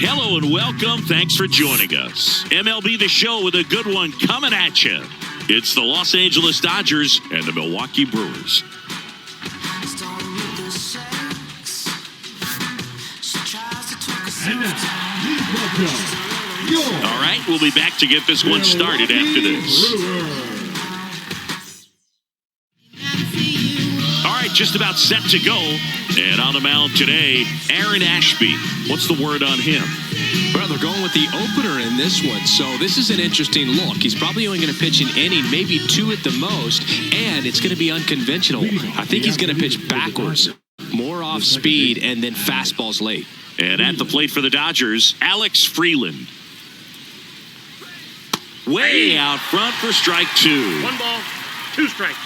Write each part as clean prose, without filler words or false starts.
Hello and welcome. Thanks for joining us. MLB The Show with a good one coming at you. It's the Los Angeles Dodgers and the Milwaukee Brewers. All right, we'll be back to get this one started after this. All right, just about set to go. And on the mound today, Aaron Ashby. What's the word on him? Well, they're going with the opener in this one, so this is an interesting look. He's probably only going to pitch an inning, maybe two at the most, and it's going to be unconventional. I think he's going to pitch backwards, more off speed, and then fastballs late. And at the plate for the Dodgers, Alex Freeland. Way out front for strike two. 1 ball, 2 strikes.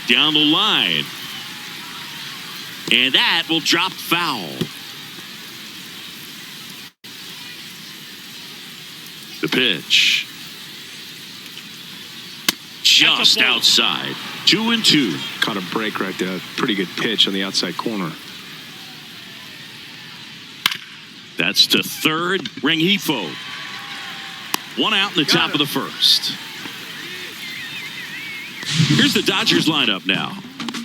Down the line. And that will drop foul. The pitch. Just outside. 2-2. Caught a break right there. Pretty good pitch on the outside corner. That's to third. Rengifo. 1 out in the top of the first. Here's the Dodgers lineup now.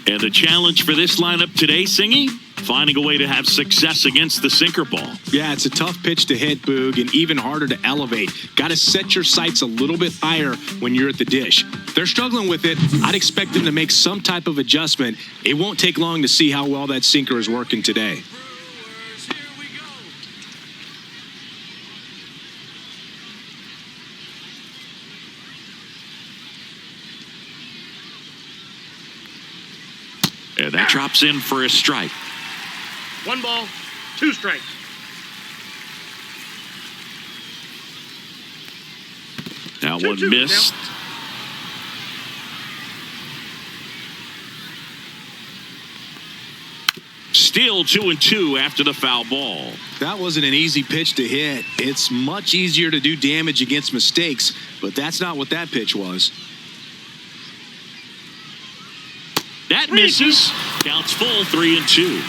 And the challenge for this lineup today, Singy, finding a way to have success against the sinker ball. Yeah, it's a tough pitch to hit, Boog, and even harder to elevate. Got to set your sights a little bit higher when you're at the dish. They're struggling with it. I'd expect them to make some type of adjustment. It won't take long to see how well that sinker is working today. And that drops in for a strike. 1 ball, 2 strikes. That one missed. Still 2-2 after the foul ball. That wasn't an easy pitch to hit. It's much easier to do damage against mistakes, but that's not what that pitch was. That misses. Counts full, 3-2.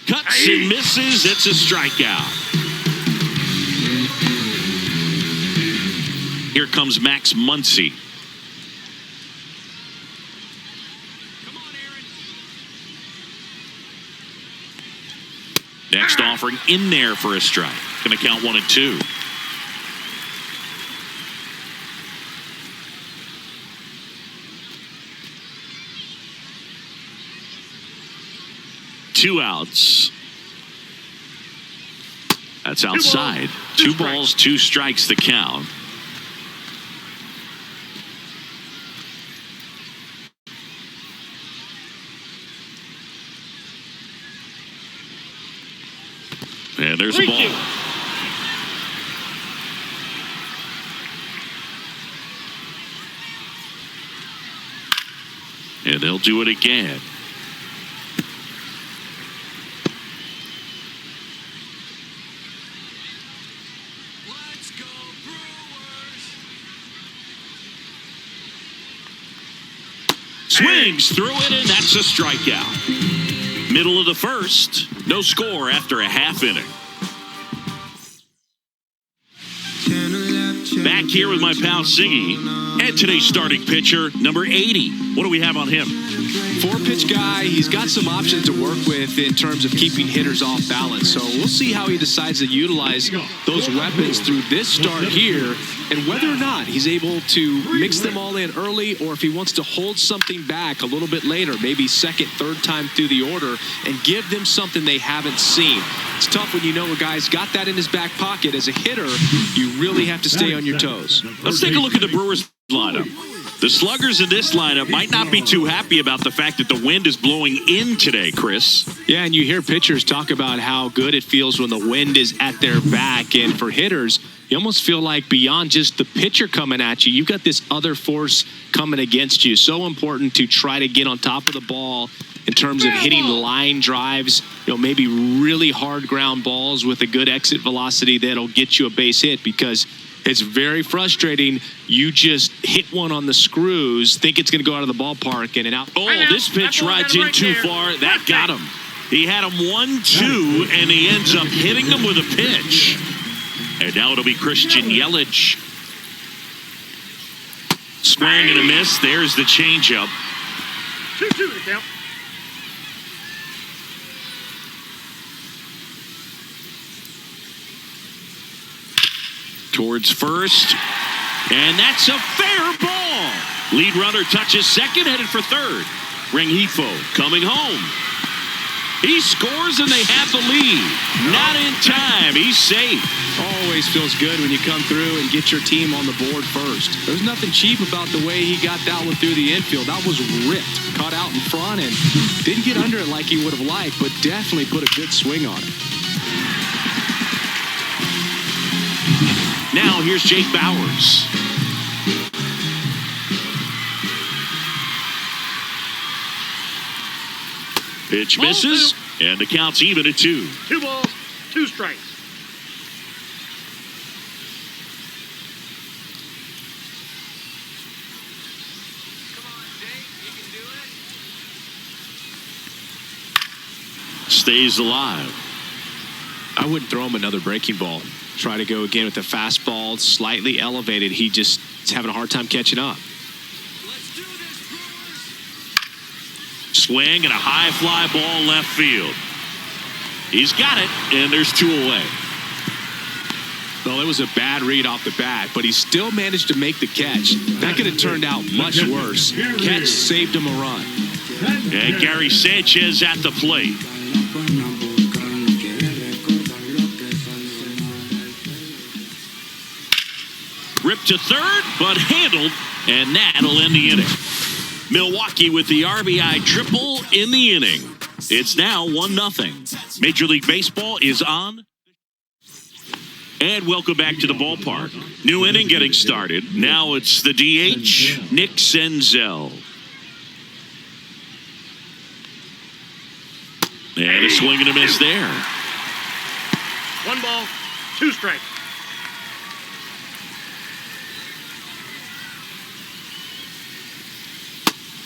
Cuts and misses. It's a strikeout. Here comes Max Muncy. Next offering in there for a strike. Going to count 1-2. Two outs. That's outside. 2 balls, 2 strikes the count. And there's a ball. And they'll do it again. Let's go Brewers. Swings through it, and that's a strikeout. Middle of the first. No score after a half inning. Back here with my pal Siggy and today's starting pitcher, number 80. What do we have on him? 4-pitch guy. He's got some options to work with in terms of keeping hitters off balance. So we'll see how he decides to utilize those weapons through this start here and whether or not he's able to mix them all in early or if he wants to hold something back a little bit later, maybe second, third time through the order and give them something they haven't seen. It's tough when you know a guy's got that in his back pocket. As a hitter, you really have to stay on your toes. Let's take a look at the Brewers lineup. The sluggers in this lineup might not be too happy about the fact that the wind is blowing in today, Chris. Yeah, and you hear pitchers talk about how good it feels when the wind is at their back. And for hitters, you almost feel like beyond just the pitcher coming at you, you've got this other force coming against you. So important to try to get on top of the ball in terms of hitting line drives, maybe really hard ground balls with a good exit velocity that'll get you a base hit, because it's very frustrating. You just hit one on the screws, think it's going to go out of the ballpark, and an out. Oh, this pitch rides in too far. That got him. He had him 1-2, and he ends up hitting him with a pitch. And now it'll be Christian Yelich. Swing and a miss. There's the changeup. 2-2 to count. Towards first, and that's a fair ball. Lead runner touches second, headed for third. Rengifo coming home. He scores and they have the lead. Not in time. He's safe. Always feels good when you come through and get your team on the board first. There's nothing cheap about the way he got that one through the infield. That was ripped, caught out in front, and didn't get under it like he would have liked, but definitely put a good swing on it. Now here's Jake Bauers. Pitch misses, and the count's even at 2. 2 balls, 2 strikes. Come on, Jake, you can do it. Stays alive. I wouldn't throw him another breaking ball. Try to go again with the fastball, slightly elevated. He just is having a hard time catching up. Let's do this, Brewers. Swing and a high fly ball left field. He's got it, and there's 2 away. Well, it was a bad read off the bat, but he still managed to make the catch. That could have turned out much worse. Catch saved him a run. And Gary Sanchez at the plate. Ripped to third, but handled, and that'll end the inning. Milwaukee with the RBI triple in the inning. It's now 1-0. Major League Baseball is on. And welcome back to the ballpark. New inning getting started. Now it's the DH, Nick Senzel. And a swing and a miss there. 1 ball, 2 strikes.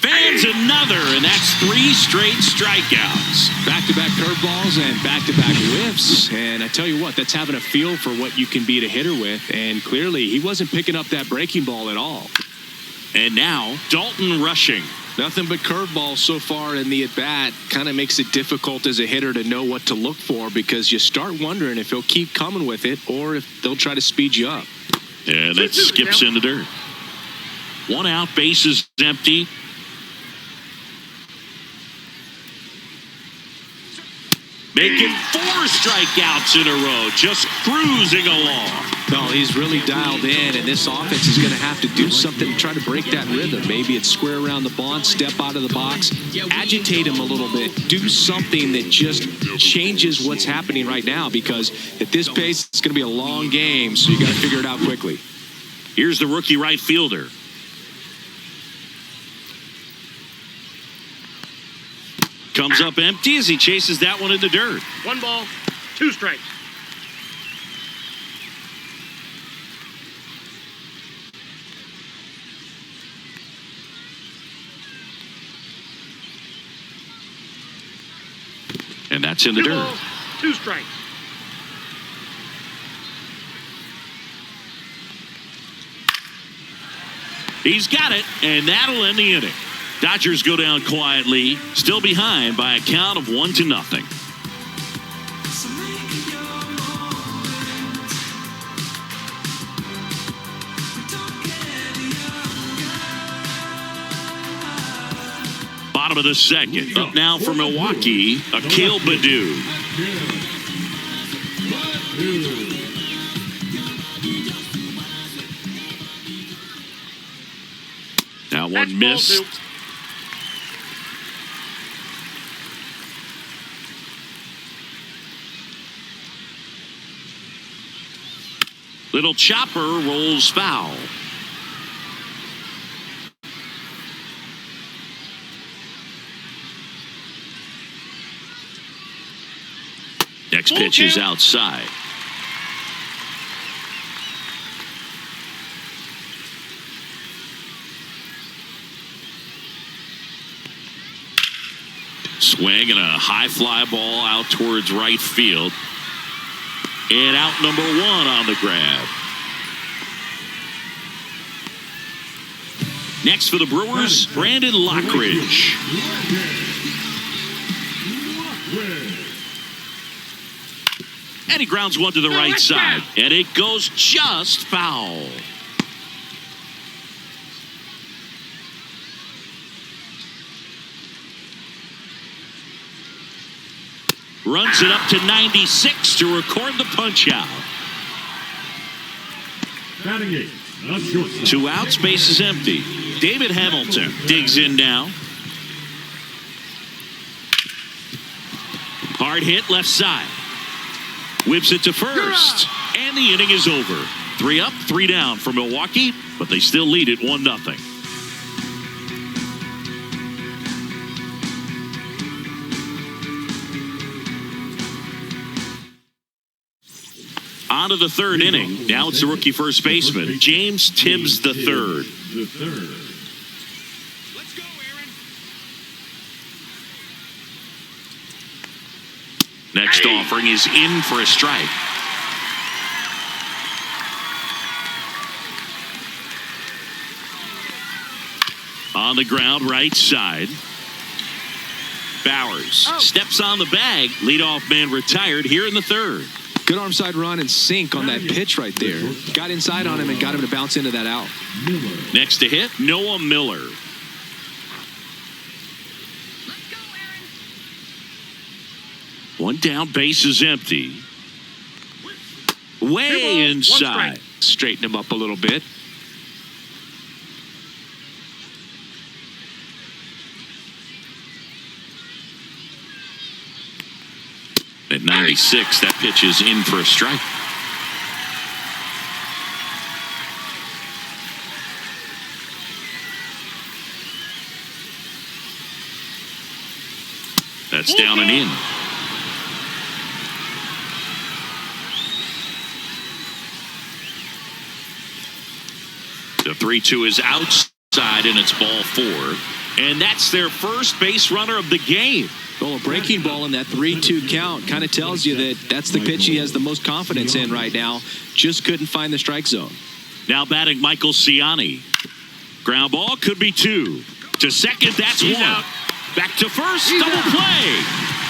Fans another, and that's 3 straight strikeouts. Back-to-back curveballs and back-to-back whiffs. And I tell you what, that's having a feel for what you can beat a hitter with. And clearly, he wasn't picking up that breaking ball at all. And now, Dalton rushing. Nothing but curveballs so far in the at-bat. Kind of makes it difficult as a hitter to know what to look for, because you start wondering if he'll keep coming with it or if they'll try to speed you up. And that skips in the dirt. 1 out, base is empty. Making 4 strikeouts in a row, just cruising along. No, he's really dialed in, and this offense is going to have to do something to try to break that rhythm. Maybe it's square around the bond, step out of the box, agitate him a little bit, do something that just changes what's happening right now, because at this pace, it's going to be a long game, so you got to figure it out quickly. Here's the rookie right fielder. Comes up empty as he chases that one in the dirt. 1 ball, 2 strikes. And that's in the 2 dirt. balls, 2 strikes. He's got it, and that'll end the inning. Dodgers go down quietly, still behind by a count of 1-0. Bottom of the second. Up now for Milwaukee, Akil Baddoo. Now one missed. Little chopper rolls foul. Next pitch is outside. Swing and a high fly ball out towards right field. And out number one on the grab. Next for the Brewers, Brandon Lockridge. And he grounds one to the right side. And it goes just foul. Runs it up to 96 to record the punch out. 2 outs, base is empty. David Hamilton digs in now. Hard hit left side. Whips it to first. And the inning is over. 3 up, 3 down for Milwaukee, but they still lead it 1-0. On to the third inning. Now it's the rookie first baseman, James Tibbs III. Let's go, Aaron. Next offering is in for a strike. On the ground, right side. Bowers steps on the bag. Leadoff man retired here in the third. Good arm side run and sink on that pitch right there. Got inside on him and got him to bounce into that out. Next to hit, Noah Miller. Let's go, Aaron. One down, base is empty. Way inside. Straighten him up a little bit. At 96, that pitch is in for a strike. That's down and in. The 3-2 is outside, and it's ball 4. And that's their first base runner of the game. Well, a breaking ball in that 3-2 count kind of tells you that that's the pitch he has the most confidence in right now. Just couldn't find the strike zone. Now batting Michael Ciani. Ground ball could be 2. To second, that's 1. Back to first, double play.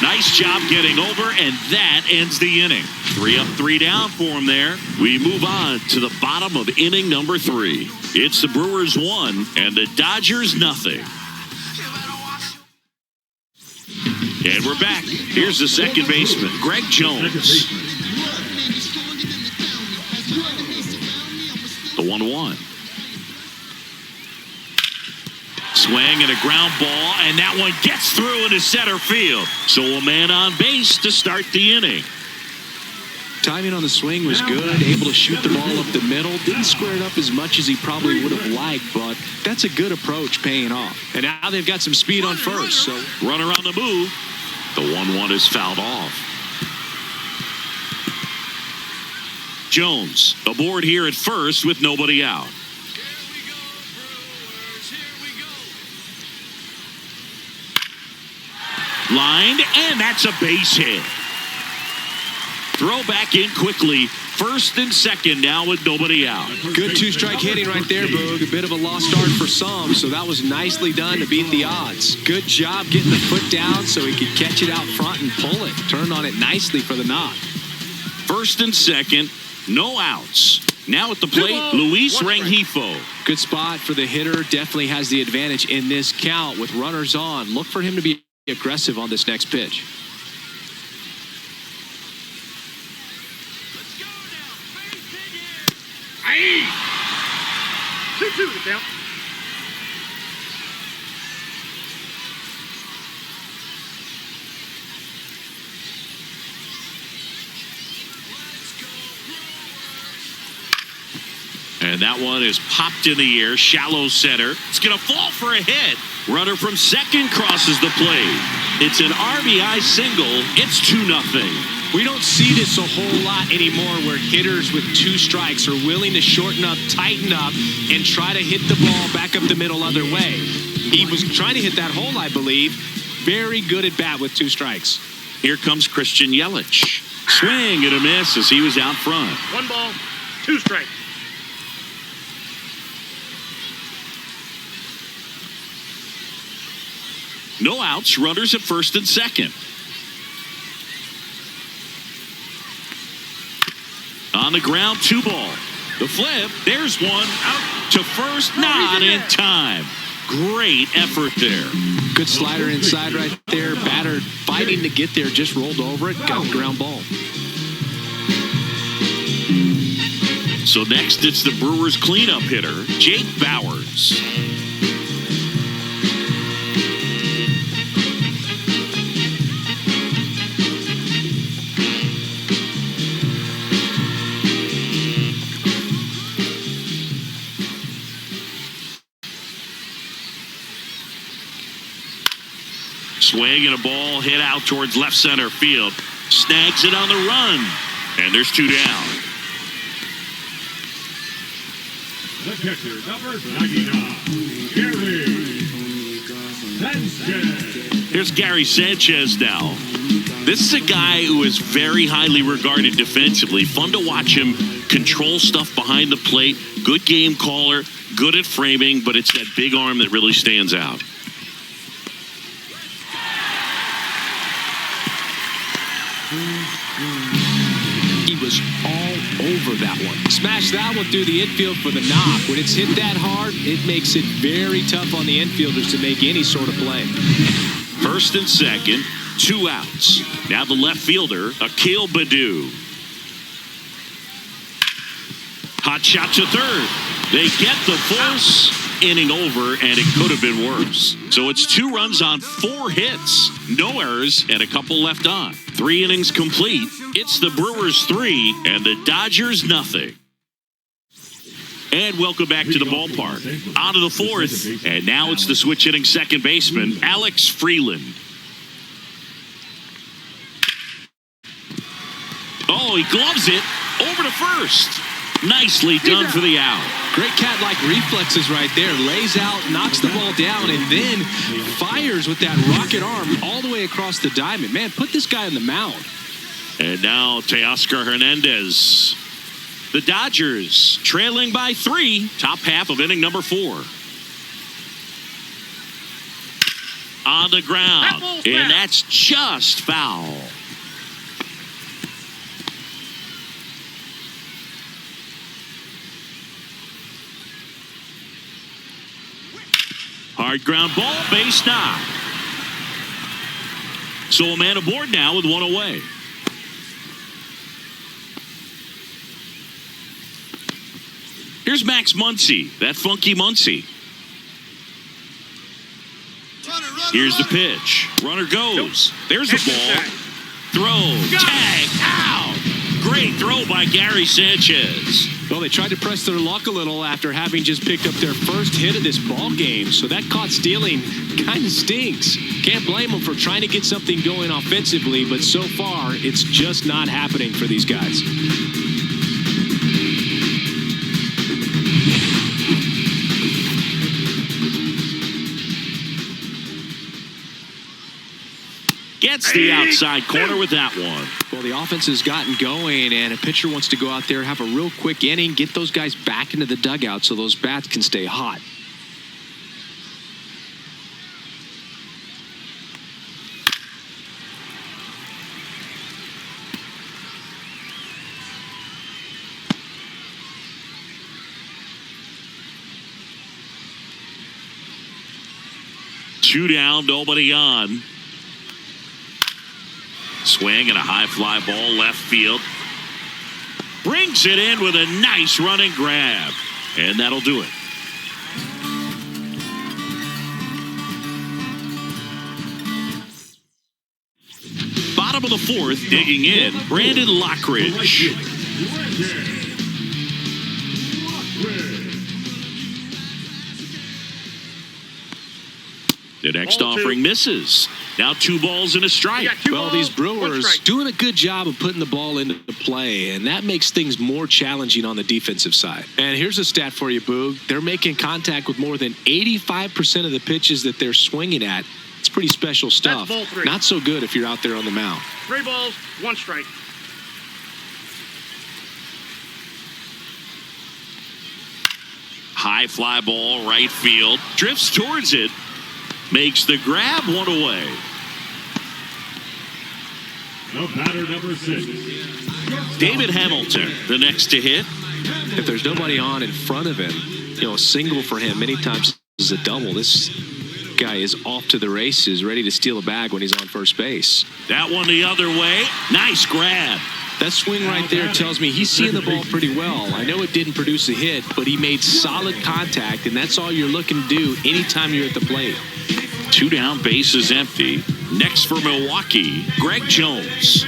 Nice job getting over, and that ends the inning. 3 up, 3 down for him there. We move on to the bottom of inning number 3. It's the Brewers 1 and the Dodgers nothing. And we're back. Here's the second baseman, Greg Jones. The 1-1. Swing and a ground ball, and that one gets through into center field. So a man on base to start the inning. Timing on the swing was good, able to shoot the ball up the middle. Didn't square it up as much as he probably would have liked, but that's a good approach paying off. And now they've got some speed on first. So runner on the move. The 1-1 is fouled off. Jones aboard here at first with nobody out. Here we go, Brewers. Here we go. Lined, and that's a base hit. Throw back in quickly. First and second now with nobody out. Good 2-strike hitting right there, Boog. A bit of a lost start for some, so that was nicely done to beat the odds. Good job getting the foot down so he could catch it out front and pull it. Turned on it nicely for the knock. First and second, no outs. Now at the plate, Luis Rengifo. Good spot for the hitter. Definitely has the advantage in this count with runners on. Look for him to be aggressive on this next pitch. Let's go now. Base hit here. 2-2 to count. Let's go, Brewers. And that one is popped in the air, shallow center. It's going to fall for a hit. Runner from second crosses the plate. It's an RBI single. It's 2-0. We don't see this a whole lot anymore where hitters with 2 strikes are willing to shorten up, tighten up, and try to hit the ball back up the middle other way. He was trying to hit that hole, I believe. Very good at bat with 2 strikes. Here comes Christian Yelich. Swing and a miss as he was out front. 1 ball, 2 strikes. No outs, runners at first and second. On the ground, 2 ball. The flip, there's one. Out to first, not in time. Great effort there. Good slider inside right there. Batter fighting to get there, just rolled over it, got a ground ball. So next, it's the Brewers cleanup hitter, Jake Bauers. Swing and a ball hit out towards left center field. Snags it on the run. And there's 2 down. The catcher, number 99, Gary Sanchez. Here's Gary Sanchez now. This is a guy who is very highly regarded defensively. Fun to watch him control stuff behind the plate. Good game caller, good at framing, but it's that big arm that really stands out. He was all over that one. Smashed that one through the infield for the knock. When it's hit that hard, it makes it very tough on the infielders to make any sort of play. First and second, 2 outs. Now the left fielder, Akil Baddoo. Hot shot to third. They get the force. Inning over, and it could have been worse. So it's 2 runs on 4 hits, no errors, and a couple left on. 3 innings complete. It's the Brewers 3 and the Dodgers nothing. And welcome back to the ballpark. On to the 4th, and now it's the switch hitting second baseman, Alex Freeland. Oh, he gloves it over to first. Nicely done for the out. Great cat-like reflexes right there. Lays out, knocks the ball down, and then fires with that rocket arm all the way across the diamond. Man, put this guy on the mound. And now Teoscar Hernandez. The Dodgers trailing by 3. Top half of inning number 4. On the ground. And that's just foul. Hard ground ball, base knock. So a man aboard now with 1 away. Here's Max Muncy, that funky Muncy. Here's the pitch. Runner goes. There's the ball. Throw. Tag. Out. Great throw by Gary Sanchez. Well, they tried to press their luck a little after having just picked up their first hit of this ball game. So that caught stealing kind of stinks. Can't blame them for trying to get something going offensively, but so far it's just not happening for these guys. Gets the outside corner with that one. Well, the offense has gotten going, and a pitcher wants to go out there, have a real quick inning, get those guys back into the dugout so those bats can stay hot. Two down, nobody on. Swing and a high fly ball left field. Brings it in with a nice running grab. And that'll do it. Bottom of the 4th, digging in, Brandon Lockridge. The next offering misses. Now 2 balls and a strike. You got 2 Well, balls, these 1 Brewers strike. doing a good job of putting the ball into play, and that makes things more challenging on the defensive side. And here's a stat for you, Boog. They're making contact with more than 85% of the pitches that they're swinging at. It's pretty special stuff. ball 3. Not so good if you're out there on the mound. 3 balls, 1 strike. High fly ball, right field. Drifts towards it. Makes the grab, 1 away. The batter, number 6. David Hamilton, the next to hit. If there's nobody on in front of him, a single for him many times is a double. This guy is off to the races, ready to steal a bag when he's on first base. That one the other way. Nice grab. That swing right there tells me he's seeing the ball pretty well. I know it didn't produce a hit, but he made solid contact, and that's all you're looking to do anytime you're at the plate. 2 down, bases empty. Next for Milwaukee, Greg Jones.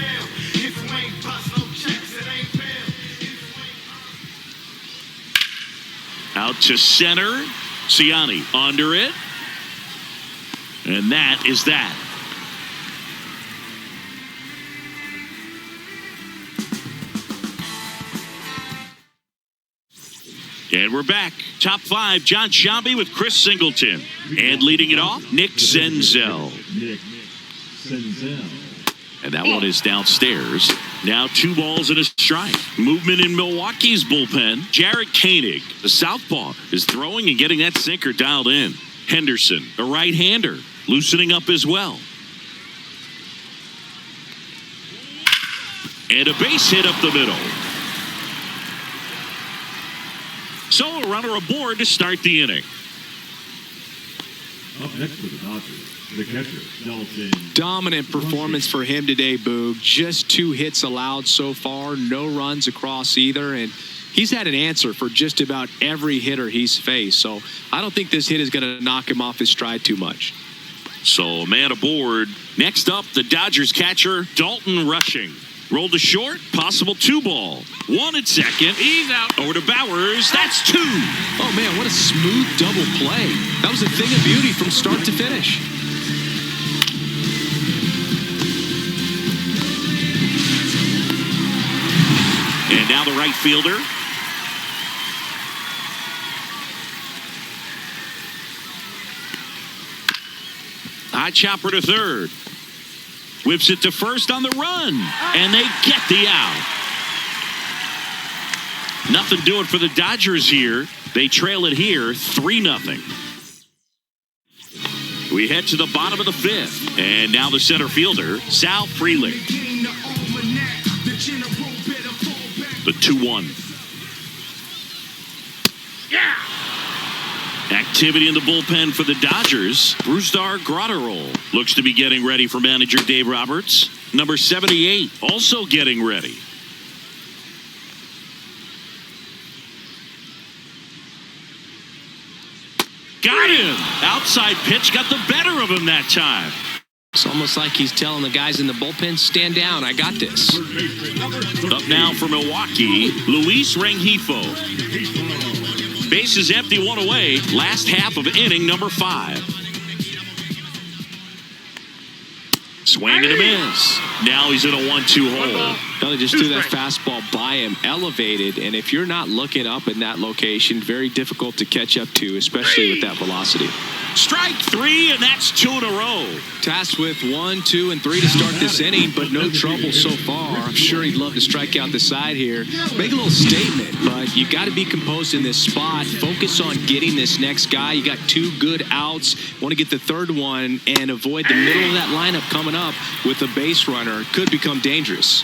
Out to center. Ciani under it. And that is that. And we're back. Top 5, John Sciambi with Chris Singleton. And leading it off, Nick Senzel. Nick Senzel. And that one is downstairs. Now 2 balls and a strike. Movement in Milwaukee's bullpen. Jared Koenig, the southpaw, is throwing and getting that sinker dialed in. Henderson, a right-hander, loosening up as well. And a base hit up the middle. So a runner aboard to start the inning. Up next for the Dodgers, the catcher, Nelson. Dominant performance for him today, Boog. Just 2 hits allowed so far, no runs across either, and he's had an answer for just about every hitter he's faced. So I don't think this hit is going to knock him off his stride too much. So a man aboard. Next up, the Dodgers catcher, Dalton Rushing. Rolled to short, possible 2 ball. 1 at second. He's out. Over to Bowers. That's 2. Oh, man, what a smooth double play. That was a thing of beauty from start to finish. And now the right fielder. High chopper to third. Whips it to first on the run. And they get the out. Nothing doing for the Dodgers here. They trail it here 3-0. We head to the bottom of the 5th. And now the center fielder, Sal Frelick. The 2-1. Yeah! Activity in the bullpen for the Dodgers. Brusdar Graterol looks to be getting ready for manager Dave Roberts. Number 78 also getting ready. Got him. Outside pitch got the better of him that time. It's almost like he's telling the guys in the bullpen, stand down, I got this. Up now for Milwaukee, Luis Rengifo. Bases empty, 1 away. Last half of inning number 5. Swing and a miss. Now he's in a 1-2 hole. Now they just threw that fastball by him, elevated, and if you're not looking up in that location, very difficult to catch up to, especially with that velocity. Strike 3, and that's 2 in a row. Tasked with 1, 2, and 3 to start this inning, but no trouble so far. I'm sure he'd love to strike out the side here. Make a little statement, but you got to be composed in this spot. Focus on getting this next guy. You got 2 good outs. Want to get the 3rd one and avoid the middle of that lineup coming up with a base runner. Could become dangerous.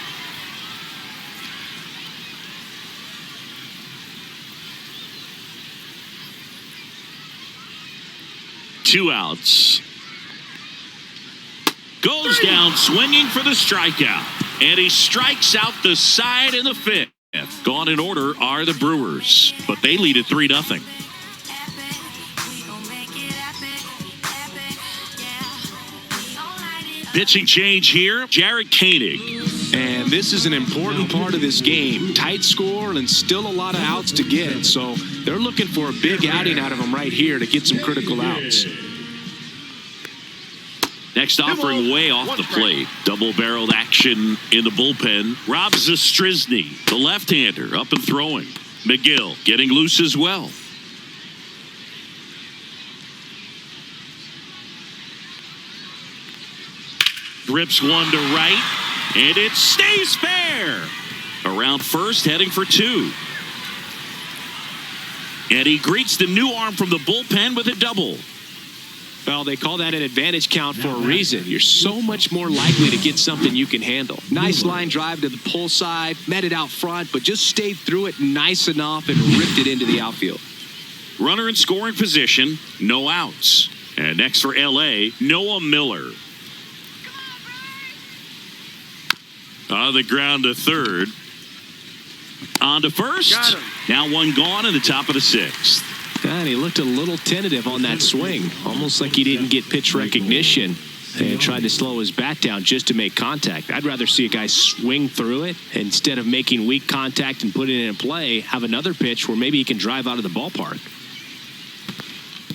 Two outs. Goes down swinging for the strikeout. And he strikes out the side in the 5th. Gone in order are the Brewers, but they lead at 3-0. Pitching change here, Jared Koenig. And this is an important part of this game. Tight score and still a lot of outs to get. So they're looking for a big outing out of him right here to get some critical outs. Next offering way off the plate. Double-barreled action in the bullpen. Rob Zastryzny, the left-hander, up and throwing. McGill getting loose as well. Drips one to right, and it stays fair. Around first, heading for two. And he greets the new arm from the bullpen with a double. Well, they call that an advantage count for a reason. You're so much more likely to get something you can handle. Nice line drive to the pull side, met it out front, but just stayed through it nice enough and ripped it into the outfield. Runner in scoring position, no outs. And next for L.A., Noah Miller. On the ground to third. On to first. Got him. Now one gone in the top of the sixth. And he looked a little tentative on that swing, almost like he didn't get pitch recognition and tried to slow his bat down just to make contact. I'd rather see a guy swing through it instead of making weak contact and put it in play, have another pitch where maybe he can drive out of the ballpark.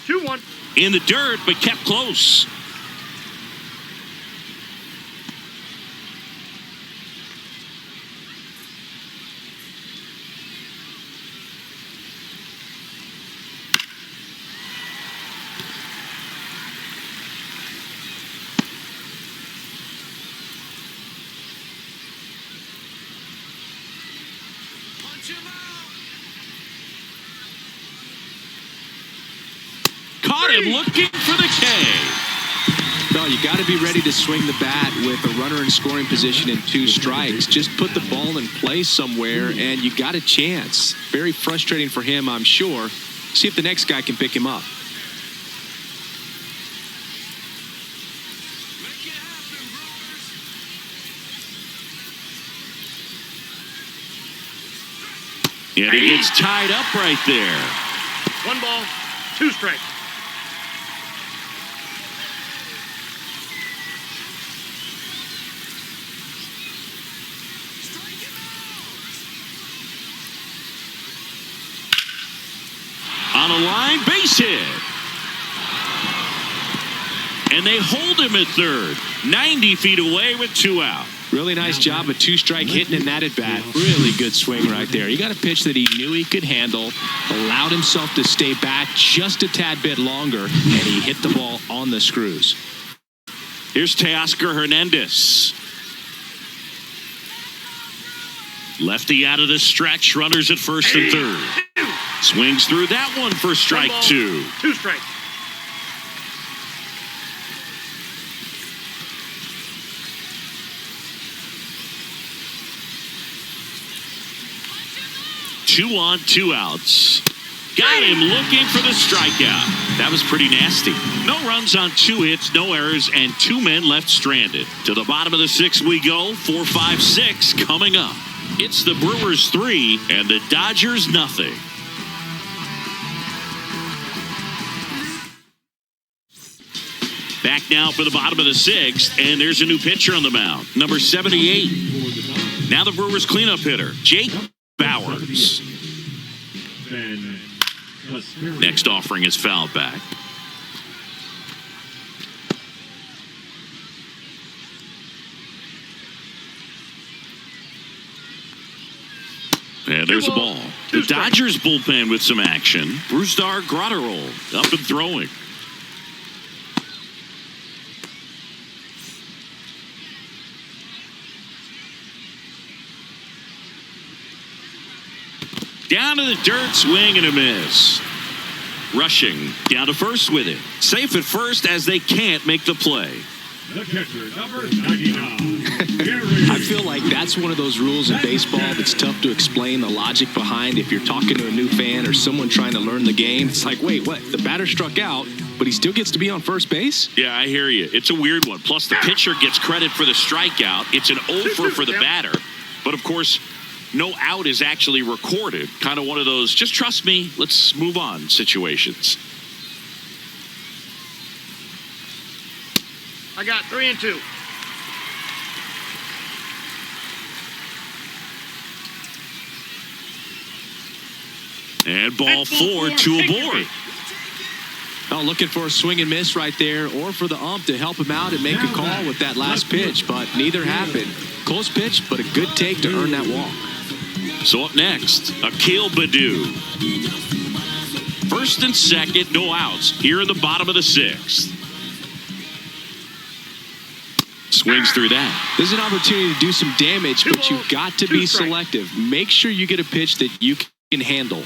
2-1. In the dirt, but kept close. Punch him out. Caught him looking for the K. No, you got to be ready to swing the bat with a runner in scoring position and 2 strikes. Just put the ball in play somewhere, and you got a chance. Very frustrating for him, I'm sure. See if the next guy can pick him up. Make it happen, Brewers. And he gets tied up right there. 1 ball, 2 strikes. Strike him out. On a line, base hit. And they hold him at third. 90 feet away with 2 out. Really nice job of 2-strike hitting in that at bat. Really good swing right there. He got a pitch that he knew he could handle, allowed himself to stay back just a tad bit longer, and he hit the ball on the screws. Here's Teoscar Hernandez. Lefty out of the stretch. Runners at first and third. Swings through that one for strike 1 ball, 2. 2 strikes. Two on, 2 outs. Got him looking for the strikeout. That was pretty nasty. No runs on 2 hits, no errors, and 2 men left stranded. To the bottom of the 6th we go. 4, 5, 6 coming up. It's the Brewers 3 and the Dodgers nothing. Back now for the bottom of the 6th, and there's a new pitcher on the mound. Number 78. Now the Brewers cleanup hitter, Jake Bowers. Ben Casperi. Next offering is fouled back. And there's a ball. The Dodgers bullpen with some action. Brusdar Graterol up and throwing. Down to the dirt, swing and a miss. Rushing down to first with it. Safe at first as they can't make the play. The catcher, number 99. I feel like that's one of those rules in baseball that's tough to explain the logic behind. If you're talking to a new fan or someone trying to learn the game, it's like, wait, what? The batter struck out, but he still gets to be on first base? Yeah, I hear you. It's a weird one. Plus, the pitcher gets credit for the strikeout. It's an over for the batter. But, of course, no out is actually recorded. Kind of one of those, just trust me, let's move on situations. I got 3 and 2. And ball 4, 2 aboard. Oh, looking for a swing and miss right there, or for the ump to help him out and make a call with that last pitch, but neither happened. Close pitch, but a good take to earn that walk. So up next, Akil Baddoo. First and second, no outs. Here in the bottom of the sixth. Swings through that. There's an opportunity to do some damage, but you've got to be selective. Make sure you get a pitch that you can handle.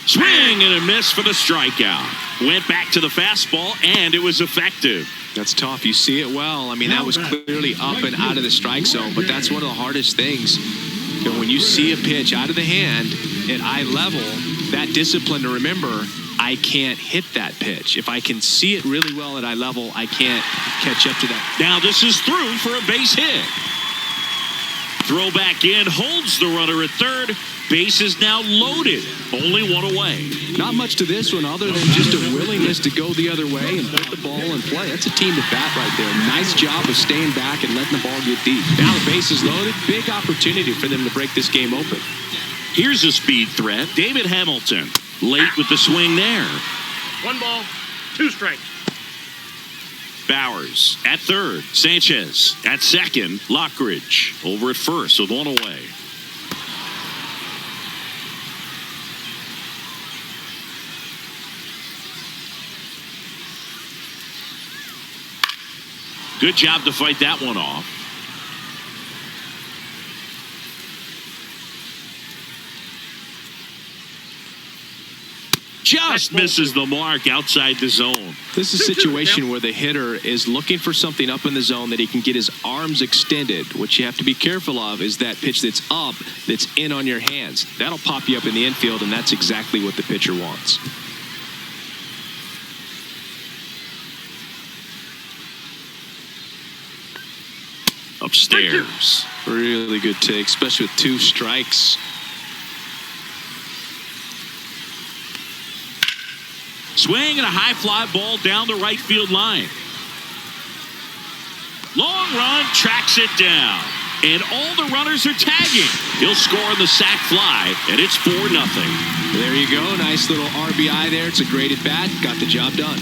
Swing and a miss for the strikeout. Went back to the fastball, and it was effective. That's tough. You see it well. I mean, that was clearly up and out of the strike zone, but that's one of the hardest things. And when you see a pitch out of the hand at eye level, that discipline to remember, I can't hit that pitch. If I can see it really well at eye level, I can't catch up to that. Now this is through for a base hit. Throw back in, holds the runner at third. Base is now loaded. Only one away. Not much to this one other than just a willingness to go the other way and put the ball in play. That's a team at bat right there. Nice job of staying back and letting the ball get deep. Now the base is loaded. Big opportunity for them to break this game open. Here's a speed threat. David Hamilton. Late with the swing there. 1 ball, 2 strikes. Bowers at third. Sanchez at second. Lockridge over at first with one away. Good job to fight that one off. Just misses the mark outside the zone. This is a situation where the hitter is looking for something up in the zone that he can get his arms extended. What you have to be careful of is that pitch that's up, that's in on your hands. That'll pop you up in the infield, and that's exactly what the pitcher wants. Upstairs. Really good take, especially with 2 strikes. Swing and a high fly ball down the right field line. Long run, tracks it down. And all the runners are tagging. He'll score on the sac fly, and it's 4-0. There you go. Nice little RBI there. It's a great at bat. Got the job done.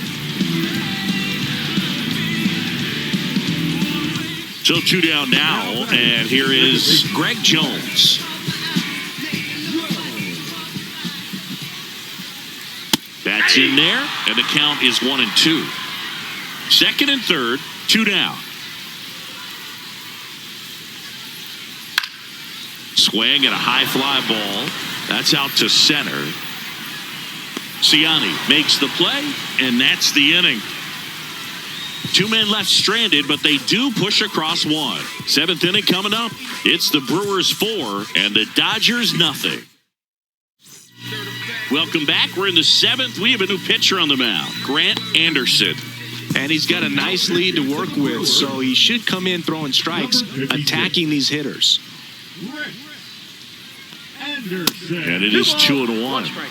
So 2 down now, and here is Greg Jones. That's in there, and the count is 1-2. Second and third, 2 down. Swing and a high fly ball. That's out to center. Ciani makes the play, and that's the inning. 2 men left stranded, but they do push across 1. 7th inning coming up. It's the Brewers 4 and the Dodgers nothing. Welcome back. We're in the 7th. We have a new pitcher on the mound, Grant Anderson. And he's got a nice lead to work with, so he should come in throwing strikes, attacking these hitters. And it is 2-1. Strike.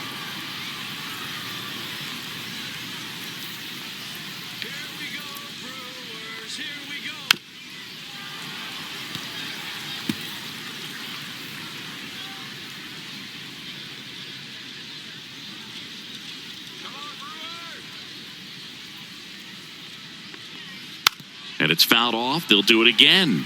And it's fouled off. They'll do it again.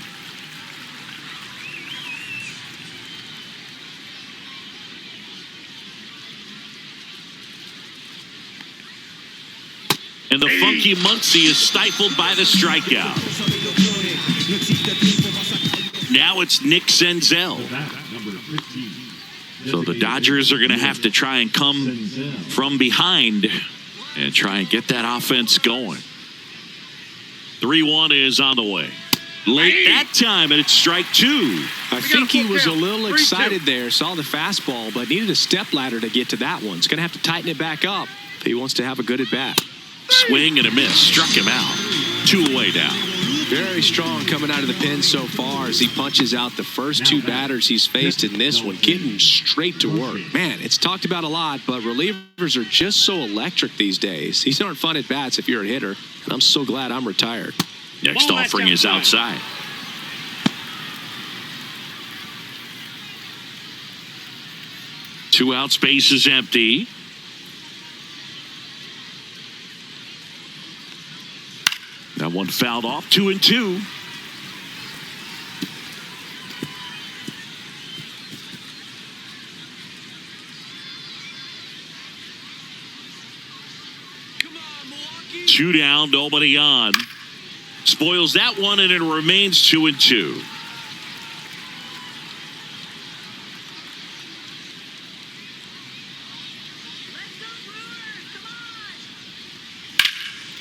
And the funky Muncie is stifled by the strikeout. Now it's Nick Senzel. So the Dodgers are going to have to try and come from behind and try and get that offense going. 3-1 is on the way. Late that time, and it's strike 2. I think he was a little excited there, saw the fastball, but needed a step ladder to get to that one. He's going to have to tighten it back up if he wants to have a good at bat. Swing and a miss. Struck him out. 2 away now. Very strong coming out of the pen so far as he punches out the first 2 batters he's faced in this one, getting straight to work. Man, it's talked about a lot, but relievers are just so electric these days. These aren't fun at bats if you're a hitter, and I'm so glad I'm retired. Next offering is outside. 2 out, space is empty. That one fouled off, 2-2. Come on, Milwaukee. 2 down, nobody on. Spoils that one, and it remains 2-2.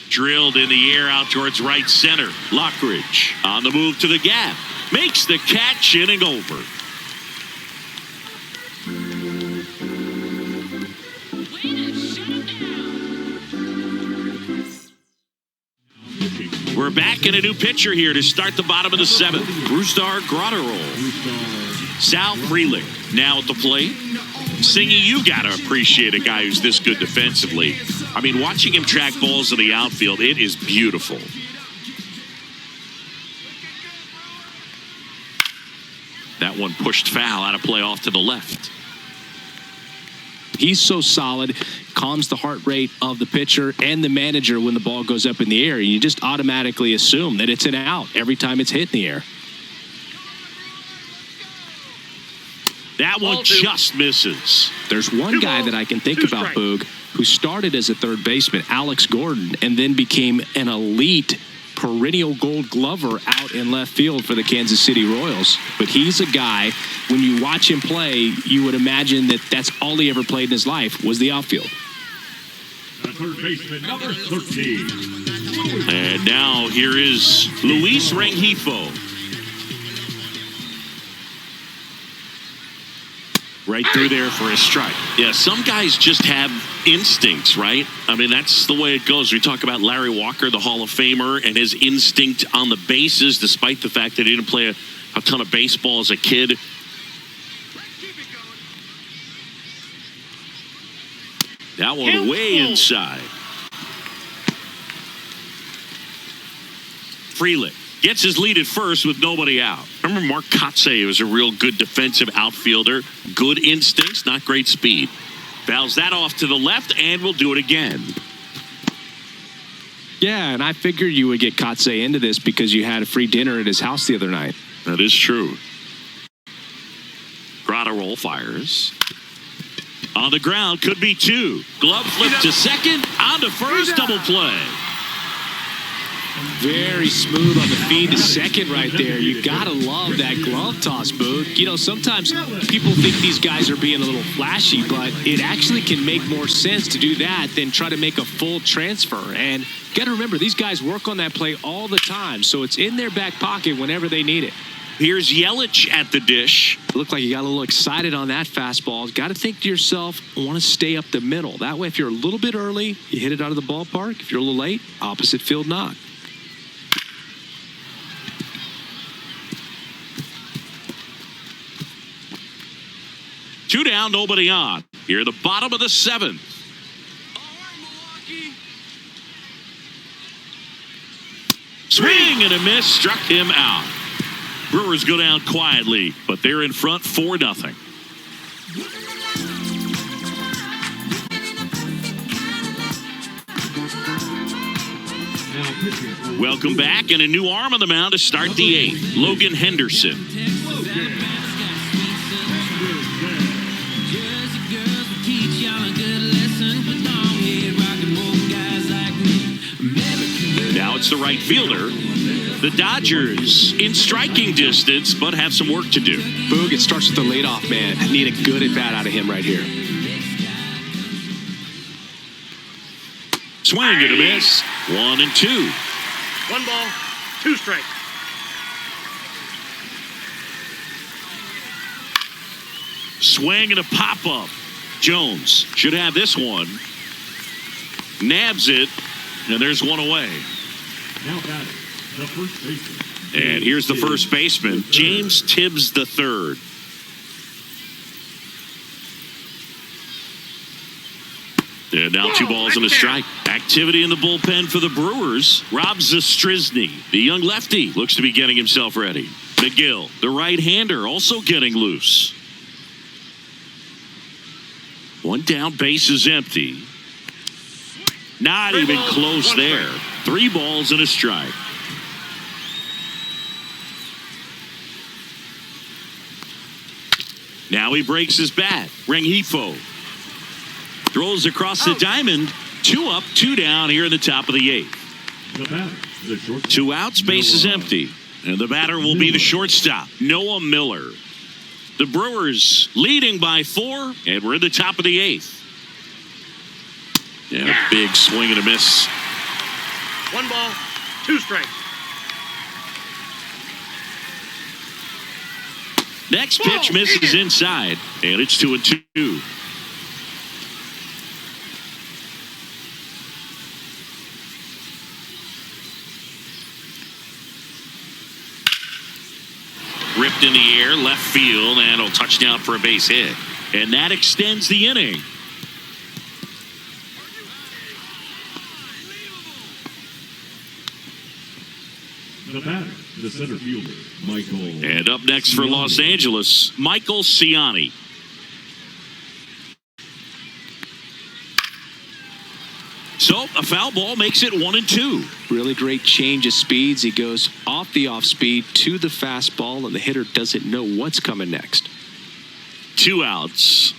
Drilled in the air out towards right center. Lockridge on the move to the gap. Makes the catch, inning over. Way to shut him down. We're back in a new pitcher here to start the bottom of the 7th. Brusdar Grotterol. Sal Frelick now at the plate. Singy, you got to appreciate a guy who's this good defensively. I mean, watching him track balls in the outfield, it is beautiful. That one pushed foul, out of play off to the left. He's so solid, calms the heart rate of the pitcher and the manager when the ball goes up in the air. You just automatically assume that it's an out every time it's hit in the air. That one just misses. There's one guy that I can think about, Boog, who started as a third baseman, Alex Gordon, and then became an elite perennial gold glover out in left field for the Kansas City Royals. But he's a guy, when you watch him play, you would imagine that that's all he ever played in his life was the outfield. The third baseman, number 13. And now here is Luis Rengifo. Right through there for a strike. Yeah, some guys just have instincts, right? I mean, that's the way it goes. We talk about Larry Walker, the Hall of Famer, and his instinct on the bases, despite the fact that he didn't play a ton of baseball as a kid. That one way inside. Frelick gets his lead at first with nobody out. Remember Mark Kotze was a real good defensive outfielder. Good instincts, not great speed. Fouls that off to the left, and we'll do it again. Yeah, and I figured you would get Kotze into this because you had a free dinner at his house the other night. That is true. Grotterol fires. On the ground, could be 2. Glove flip to second, on to first, double play. Very smooth on the feed to second right there. You got to love that glove toss, Boog. You know, sometimes people think these guys are being a little flashy, but it actually can make more sense to do that than try to make a full transfer. And you got to remember, these guys work on that play all the time, so it's in their back pocket whenever they need it. Here's Yelich at the dish. Looked like you got a little excited on that fastball. Got to think to yourself, I want to stay up the middle. That way, if you're a little bit early, you hit it out of the ballpark. If you're a little late, opposite field knock. Two down, nobody on. Here at the bottom of the 7th. All right, Milwaukee. Swing and a miss, struck him out. Brewers go down quietly, but they're in front 4-0. Welcome back, and a new arm on the mound to start the 8th. Logan Henderson. Now it's the right fielder. The Dodgers in striking distance, but have some work to do. Boog, it starts with the leadoff man. Need a good at bat out of him right here. Swing and a miss. 1-2. 1 ball, 2 strikes. Swing and a pop-up. Jones should have this one. Nabs it, and there's one away. Now batting, the first baseman. And here's the first baseman, James Tibbs III. And now 2 balls and a strike. Activity in the bullpen for the Brewers. Rob Zastryzny, the young lefty, looks to be getting himself ready. McGill, the right-hander, also getting loose. One down, base is empty. Not Three even balls, close one there. strike. 3 balls and a strike. Now he breaks his bat. Rengifo throws across the diamond. 2 up, 2 down here in the top of the 8th. The batter, the shortstop. 2 outs, base is Noah empty. And the batter will be the shortstop, Noah Miller. The Brewers leading by 4, and we're in the top of the 8th. And a big swing and a miss. 1 ball, 2 strikes. Next pitch misses inside, and it's 2-2. Ripped in the air, left field, and a touchdown for a base hit. And that extends the inning. The batter, the center fielder, Michael. And up next for Los Angeles, Michael Ciani. So a foul ball makes it 1-2. Really great change of speeds. He goes off the off speed to the fastball, and the hitter doesn't know what's coming next. 2 outs.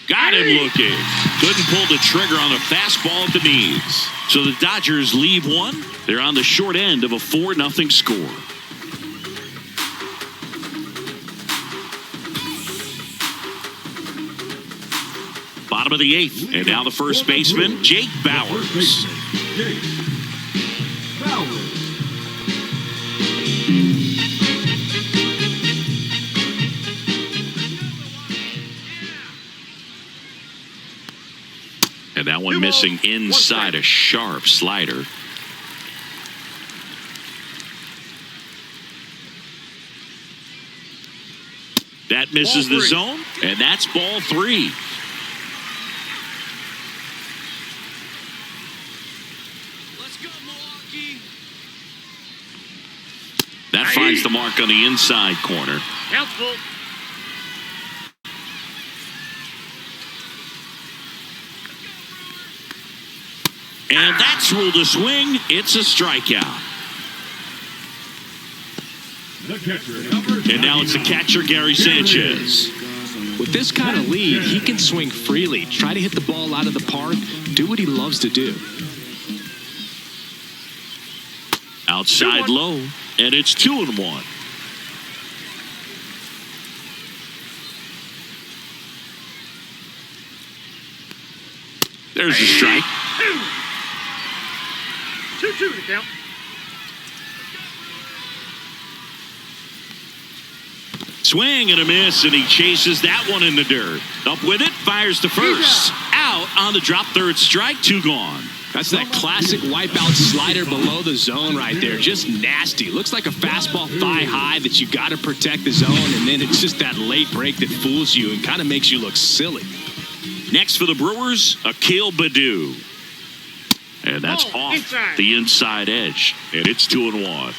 Got him looking. Couldn't pull the trigger on a fastball at the knees. So the Dodgers leave 1. They're on the short end of a 4-0 score. Bottom of the 8th, and now the first baseman, Jake Bauers. Jake Bauers. And that one missing inside a sharp slider. That misses the zone, and that's ball 3. Let's go, Milwaukee. That finds the mark on the inside corner. Count's full. And that's ruled a swing. It's a strikeout. The catcher, And now it's the catcher, Gary Sanchez. With this kind of lead, he can swing freely, try to hit the ball out of the park, do what he loves to do. Outside low, and it's 2-1. There's the strike. 2-2 to count. Swing and a miss, and he chases that one in the dirt. Up with it, fires to first. Out on the drop, third strike, 2 gone. That's that classic wipeout slider below the zone right there. Just nasty. Looks like a fastball thigh high that you got to protect the zone, and then it's just that late break that fools you and kind of makes you look silly. Next for the Brewers, Akil Baddoo. And that's off the inside edge, and it's 2-1.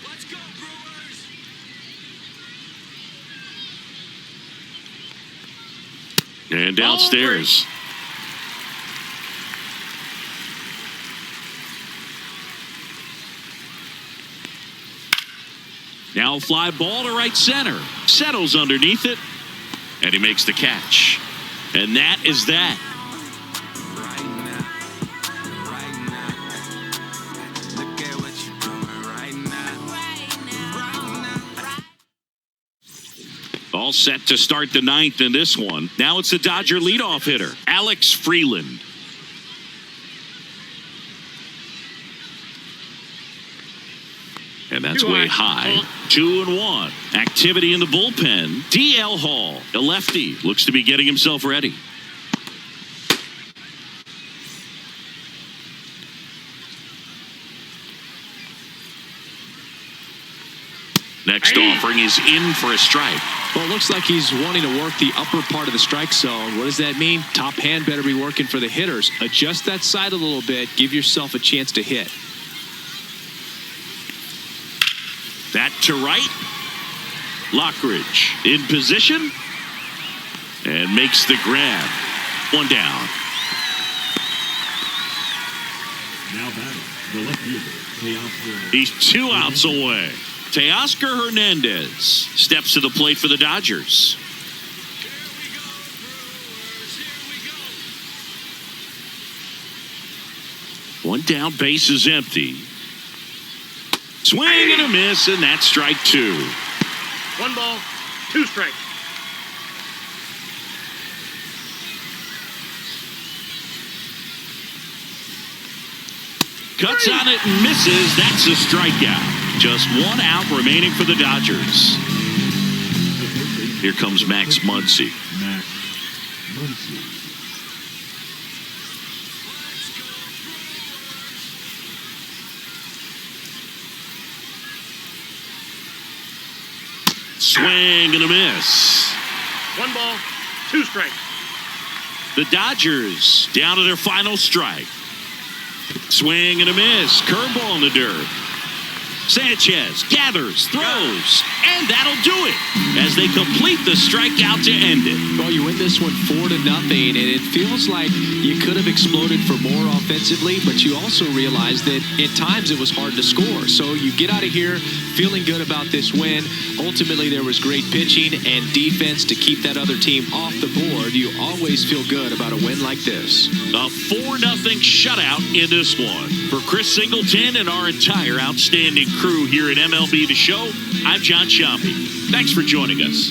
Let's go, Brewers. And downstairs. Now a fly ball to right center. Settles underneath it. And he makes the catch. And that is that. All set to start the 9th in this one. Now it's the Dodger leadoff hitter, Alex Freeland. And that's way high. 2-1. Activity in the bullpen. D.L. Hall, a lefty, looks to be getting himself ready. Next offering is in for a strike. Well, it looks like he's wanting to work the upper part of the strike zone. What does that mean? Top hand better be working for the hitters. Adjust that side a little bit. Give yourself a chance to hit. to right. Lockridge in position and makes the grab. One down. Now batting, the left fielder, Teoscar. He's 2 outs away. Teoscar Hernandez steps to the plate for the Dodgers. One down, base is empty. Swing and a miss, and that's strike 2. 1 ball, 2 strikes. Cuts on it and misses. That's a strikeout. Just 1 out remaining for the Dodgers. Here comes Max Muncy. Max Muncy. Swing and a miss. 1 ball, 2 strikes. The Dodgers down to their final strike. Swing and a miss. Curveball in the dirt. Sanchez gathers, throws, and that'll do it as they complete the strikeout to end it. Well, you win this one 4-0, and it feels like you could have exploded for more offensively, but you also realize that at times it was hard to score. So you get out of here feeling good about this win. Ultimately, there was great pitching and defense to keep that other team off the board. You always feel good about a win like this. A 4-0 shutout in this one. For Chris Singleton and our entire outstanding crew here at MLB The Show, I'm John Sciambi. Thanks for joining us.